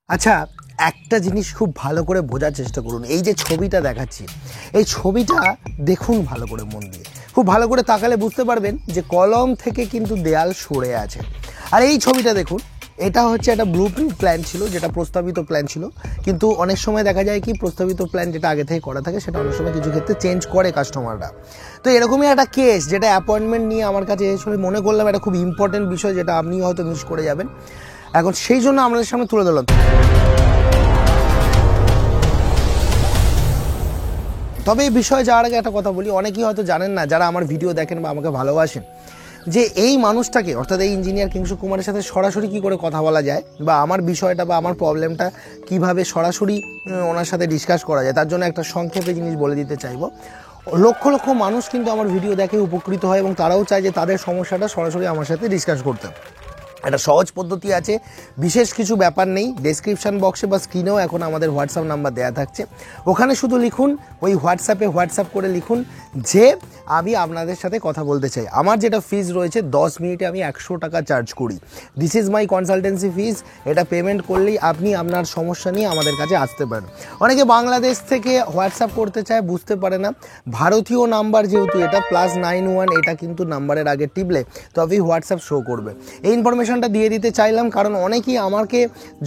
আচ্ছা, একটা জিনিস খুব ভালো করে বোঝার চেষ্টা করুন। এই যে ছবিটা দেখাচ্ছি, এই ছবিটা দেখুন ভালো করে মন দিয়ে। খুব ভালো করে তাকালে বুঝতে পারবেন যে কলম থেকে কিন্তু দেয়াল সরে আছে। আর এই ছবিটা দেখুন, এটা হচ্ছে একটা ব্লুপ্রিন্ট প্ল্যান ছিল, যেটা প্রস্তাবিত প্ল্যান ছিল। কিন্তু অনেক সময় দেখা যায় কি, প্রস্তাবিত প্ল্যান যেটা আগে থেকে করা থাকে সেটা অনেক সময় কিছু ক্ষেত্রে চেঞ্জ করে কাস্টমাররা। তো এরকমই একটা কেস, যেটা অ্যাপয়েন্টমেন্ট নিয়ে আমার কাছে এসে মনে করলাম এটা খুব ইম্পর্টেন্ট বিষয়, যেটা আপনি হয়তো মিস করে যাবেন। এখন সেই জন্য আমাদের সামনে তুলে ধরলাম। তবে এই বিষয়ে যাওয়ার আগে একটা কথা বলি, অনেকেই হয়তো জানেন না, যারা আমার ভিডিও দেখেন বা আমাকে ভালোবাসেন, যে এই মানুষটাকে অর্থাৎ এই ইঞ্জিনিয়ার কিংসু কুমারের সাথে সরাসরি কী করে কথা বলা যায়, বা আমার বিষয়টা বা আমার প্রবলেমটা কিভাবে সরাসরি ওনার সাথে ডিসকাস করা যায়, তার জন্য একটা সংক্ষেপে জিনিস বলে দিতে চাইবো। লক্ষ লক্ষ মানুষ কিন্তু আমার ভিডিও দেখে উপকৃত হয় এবং তারাও চায় যে তাদের সমস্যাটা সরাসরি আমার সাথে ডিসকাস করতে। একটা সহজ পদ্ধতি আছে, বিশেষ কিছু ব্যাপার নেই। ডেসক্রিপশান বক্সে বা স্ক্রিনেও এখন আমাদের হোয়াটসঅ্যাপ নাম্বার দেওয়া থাকছে, ওখানে শুধু লিখুন, ওই হোয়াটসঅ্যাপ করে লিখুন যে আমি আপনাদের সাথে কথা বলতে চাই। আমার যেটা ফিজ রয়েছে 10 মিনিটে আমি 100 টাকা চার্জ করি। দিস ইজ মাই কনসালটেন্সি ফিজ। এটা পেমেন্ট করলেই আপনি আপনার সমস্যা নিয়ে আমাদের কাছে আসতে পারেন। অনেকে বাংলাদেশ থেকে হোয়াটসঅ্যাপ করতে চায়, বুঝতে পারে না। ভারতীয় নাম্বার যেহেতু এটা +91, এটা কিন্তু নাম্বারের আগে টিপলে তবেই হোয়াটসঅ্যাপ শো করবে। এই ইনফরমেশনটা দিয়ে দিতে চাইলাম, কারণ অনেকেই আমাকে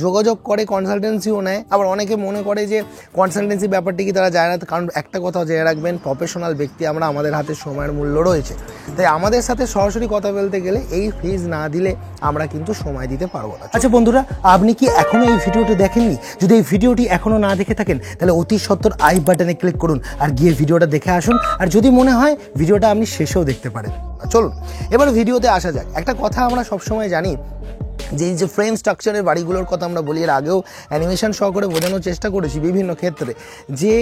যোগাযোগ করে, কনসালটেন্সিও নেয়। আবার অনেকে মনে করে যে কনসালটেন্সি ব্যাপারটি কি তারা যায় না। কারণ একটা কথা জেনে রাখবেন, প্রফেশনাল ব্যক্তি আমরা, আমাদের হাতে সময়ের মূল্য রয়েছে। তাই আমাদের সাথে সরাসরি কথা বলতে গেলে এই ফিজ না দিলে আমরা কিন্তু সময় দিতে পারবো না। আচ্ছা বন্ধুরা, আপনি কি এখনো এই ভিডিওটি দেখেননি? যদি এই ভিডিওটি এখনো না দেখে থাকেন, তাহলে অতি সত্বর আই বাটনে ক্লিক করুন আর গিয়ে ভিডিওটা দেখে আসুন। আর যদি মনে হয় ভিডিওটা আপনি শেষেও দেখতে পারেন। চলুন এবার ভিডিওতে আসা যাক। একটা কথা আমরা সবসময় জানি যে এই যে ফ্রেম স্ট্রাকচারের বাড়িগুলোর কথা আমরা বলি, এর আগেও অ্যানিমেশন সহ করে বোঝানোর চেষ্টা করেছি বিভিন্ন ক্ষেত্রে, যে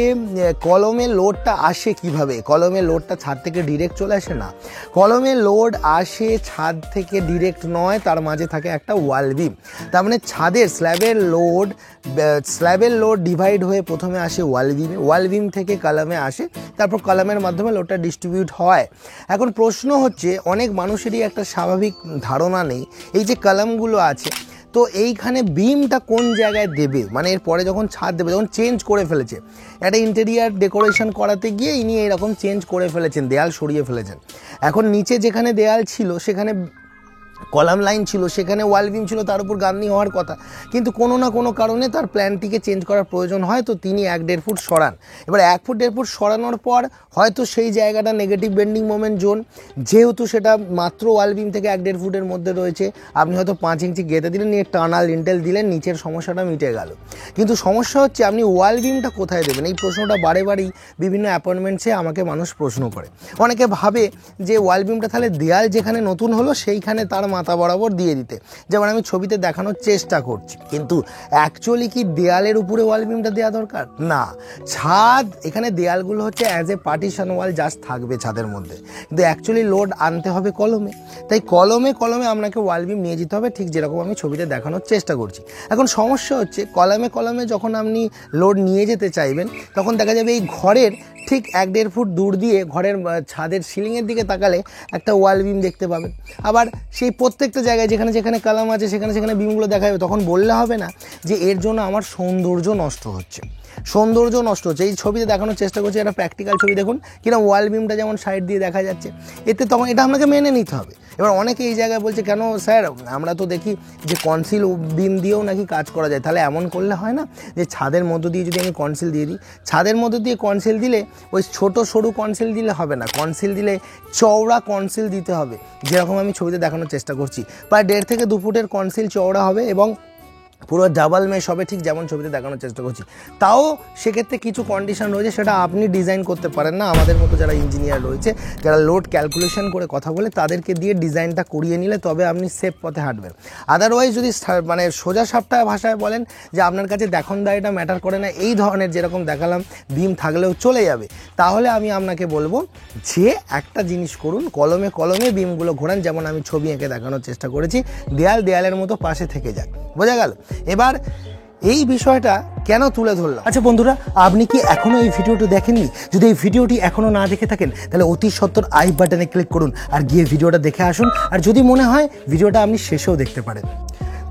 কলমে লোডটা আসে কিভাবে। কলমে লোডটা ছাদ থেকে ডিরেক্ট চলে আসে না, কলমে লোড আসে ছাদ থেকে ডিরেক্ট নয়, তার মাঝে থাকে একটা ওয়াল বিম। তার মানে ছাদের স্ল্যাবের লোড ডিভাইড হয়ে প্রথমে আসে ওয়াল বিম থেকে কলমে আসে, তারপর কলমের মাধ্যমে লোডটা ডিস্ট্রিবিউট হয়। এখন প্রশ্ন হচ্ছে, অনেক মানুষেরই একটা স্বাভাবিক ধারণা নেই, এই যে কলমগুলো আছে, তো এইখানে বিমটা কোন জায়গায় দেবে, মানে এরপরে যখন ছাদ দেবে, যখন চেঞ্জ করে ফেলেছে, একটা ইন্টেরিয়ার ডেকোরেশন করাতে গিয়ে ইনি এরকম চেঞ্জ করে ফেলেছেন, দেয়াল সরিয়ে ফেলেছেন। এখন নিচে যেখানে দেয়াল ছিল সেখানে কলাম লাইন ছিল, সেখানে ওয়াল বিম ছিল, তার উপর গাঁথনি হওয়ার কথা, কিন্তু কোনো না কোনো কারণে তার প্ল্যানটিকে চেঞ্জ করার প্রয়োজন হয়। তো তিনি 1-1.5 ফুট সরান। এবার 1 ফুট 1.5 ফুট সরানোর পর হয়তো সেই জায়গাটা নেগেটিভ বেন্ডিং মোমেন্ট জোন, যেহেতু সেটা মাত্র ওয়াল বিম থেকে 1-1.5 ফুটের মধ্যে রয়েছে, আপনি হয়তো 5 ইঞ্চি গেঁথে দিলেন, নিয়ে টানাল লিন্টেল দিলেন, নিচের সমস্যাটা মিটে গেল। কিন্তু সমস্যা হচ্ছে আপনি ওয়াল বিমটা কোথায় দেবেন। এই প্রশ্নটা বারেবারই বিভিন্ন অ্যাপয়েন্টমেন্টসে আমাকে মানুষ প্রশ্ন করে। অনেকে ভাবে যে ওয়াল বিমটা তাহলে দেয়াল যেখানে নতুন হলো সেইখানে তার মাথা বরাবর দিয়ে দিতে, যেমন আমি ছবিতে দেখানোর চেষ্টা করছি। কিন্তু অ্যাকচুয়ালি কি দেয়ালের উপরে ওয়াল বিমটা দেওয়া দরকার? না, ছাদ, এখানে দেয়ালগুলো হচ্ছে as a partition wall just থাকবে ছাদের মধ্যে, কিন্তু অ্যাকচুয়ালি লোড আনতে হবে কলমে। তাই কলমে আপনাকে ওয়াল বিম নিয়ে যেতে হবে, ঠিক যেরকম আমি ছবিতে দেখানোর চেষ্টা করছি। এখন সমস্যা হচ্ছে, কলমে যখন আপনি লোড নিয়ে যেতে চাইবেন, তখন দেখা যাবে এই ঘরের ঠিক 1-1.5 ফুট দূর দিয়ে ঘরের ছাদের সিলিংয়ের দিকে তাকালে একটা ওয়াল বিম দেখতে পাবেন। আবার সেই প্রত্যেকটা জায়গায় যেখানে যেখানে কলাম আছে সেখানে বিমগুলো দেখা যাবে। তখন বললে হবে না যে এর জন্য আমার সৌন্দর্য নষ্ট হচ্ছে। এই ছবিতে দেখানোর চেষ্টা করছি, একটা প্র্যাকটিক্যাল ছবি দেখুন কিনা ওয়াল বিমটা যেমন সাইড দিয়ে দেখা যাচ্ছে, এতে তখন এটা আপনাকে মেনে নিতে হবে। এবার অনেকে এই জায়গায় বলছে, কেন স্যার, আমরা তো দেখি যে কনসিল বিম দিয়েও নাকি কাজ করা যায়, তাহলে এমন করলে হয় না যে ছাদের মধ্য দিয়ে যদি আমি কনসিল দিয়ে দিই, ছাদের মধ্য দিয়ে কনসিল দিলে ওই ছোট সরু কনসিল দিলে হবে না, কনসিল দিলে চওড়া কনসিল দিতে হবে, যেরকম আমি ছবিতে দেখানোর চেষ্টা করছি। প্রায় 1.5 থেকে 2 ফুটের কনসিল চওড়া হবে এবং পুরো ডাবল মেশ হবে, ঠিক যেমন ছবিতে দেখানোর চেষ্টা করছি। তাও সেক্ষেত্রে কিছু কন্ডিশন রয়েছে, সেটা আপনি ডিজাইন করতে পারেন না। আমাদের মতো যারা ইঞ্জিনিয়ার রয়েছে, যারা লোড ক্যালকুলেশন করে কথা বলে, তাদেরকে দিয়ে ডিজাইনটা করিয়ে নিলে তবে আপনি সেফ পথে হাঁটবেন। আদারওয়াইজ যদি মানে সোজা সাপটা ভাষায় বলেন যে আপনার কাছে দেখুন দায়টা ম্যাটার করে না, এই ধরনের যেরকম দেখালাম বিম থাকলেও চলে যাবে, তাহলে আমি আপনাকে বলবো যে একটা জিনিস করুন, কলমে বিমগুলো ঘোরান, যেমন আমি ছবি এঁকে দেখানোর চেষ্টা করেছি। দেয়ালের মতো পাশে থেকে যাক, বোঝা গেল? এবার এই বিষয়টা কেন তুলে ধরলাম? আচ্ছা বন্ধুরা, আপনি কি এখনো এই ভিডিওটি দেখেননি? যদি এই ভিডিওটি এখনো না দেখে থাকেন, তাহলে অতি সত্বর আই বাটনে ক্লিক করুন আর গিয়ে ভিডিওটা দেখে আসুন। আর যদি মনে হয় ভিডিওটা আপনি শেষেও দেখতে পারেন।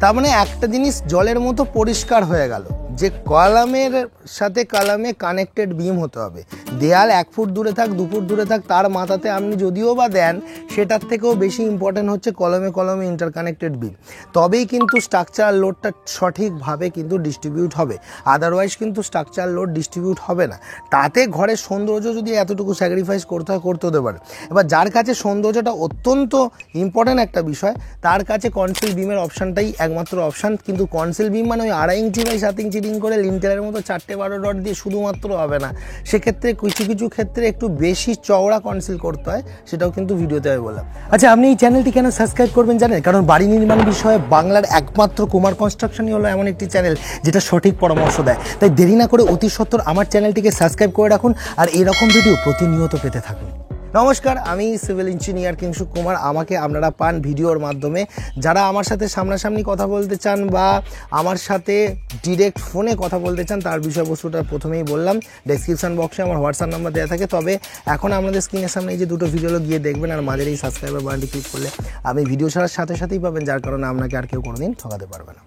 তার মানে একটা জিনিস জলের মতো পরিষ্কার হয়ে গেল যে কলামের সাথে কলামে কানেক্টেড বিম হতে হবে। দেয়াল 1 ফুট দূরে থাক 2 ফুট দূরে থাক তার মাথাতে আপনি যদিও বা দেন, সেটার থেকেও বেশি ইম্পর্টেন্ট হচ্ছে কলমে কলমে ইন্টারকানেক্টেড বিম। তবেই কিন্তু স্ট্রাকচারাল লোডটা সঠিকভাবে কিন্তু ডিস্ট্রিবিউট হবে, আদারওয়াইজ কিন্তু স্ট্রাকচারাল লোড ডিস্ট্রিবিউট হবে না। তাতে ঘরের সৌন্দর্য যদি এতটুকু স্যাক্রিফাইস করতে হয় করতে হতে পারে। এবার যার কাছে সৌন্দর্যটা অত্যন্ত ইম্পর্টেন্ট একটা বিষয়, তার কাছে কনসিল বিমের অপশানটাই একমাত্র অপশান। কিন্তু কনসিল বিম মানে ওই 2.5 ইঞ্চি বাই 7 ইঞ্চি রিং করে লিন্টেলের মতো 4-12 ডট দিয়ে শুধুমাত্র হবে না, সেক্ষেত্রে কিছু কিছু ক্ষেত্রে একটু বেশি চওড়া কনসিল করতে হয়, সেটাও কিন্তু ভিডিওতে আমি বললাম। আচ্ছা, আপনি এই চ্যানেলটি কেন সাবস্ক্রাইব করবেন জানেন? কারণ বাড়ি নির্মাণ বিষয়ে বাংলার একমাত্র কুমার কনস্ট্রাকশনই হলো এমন একটি চ্যানেল যেটা সঠিক পরামর্শ দেয়। তাই দেরি না করে অতি সত্বর আমার চ্যানেলটিকে সাবস্ক্রাইব করে রাখুন আর এরকম ভিডিও প্রতিনিয়ত পেতে থাকুন। নমস্কার, আমি সিভিল ইঞ্জিনিয়ার কিংশুক কুমার। আমাকে আপনারা পান ভিডিওর মাধ্যমে। যারা আমার সাথে সামনাসামনি কথা বলতে চান বা আমার সাথে ডিরেক্ট ফোনে কথা বলতে চান, তার বিষয়বস্তুটা প্রথমেই বললাম। ডেসক্রিপশন বক্সে আমার হোয়াটসঅ্যাপ নাম্বার দেওয়া থাকে। তবে এখন আপনাদের স্ক্রিনের সামনে এই যে দুটো ভিডিও গিয়ে দেখবেন, আর মাঝের এই সাবস্ক্রাইবার বাটনটি ক্লিক করলে আপনি ভিডিও ছাড়ার সাথে সাথেই পাবেন, যার কারণে আপনাকে আর কেউ কোনোদিন ঠকাতে পারবে না।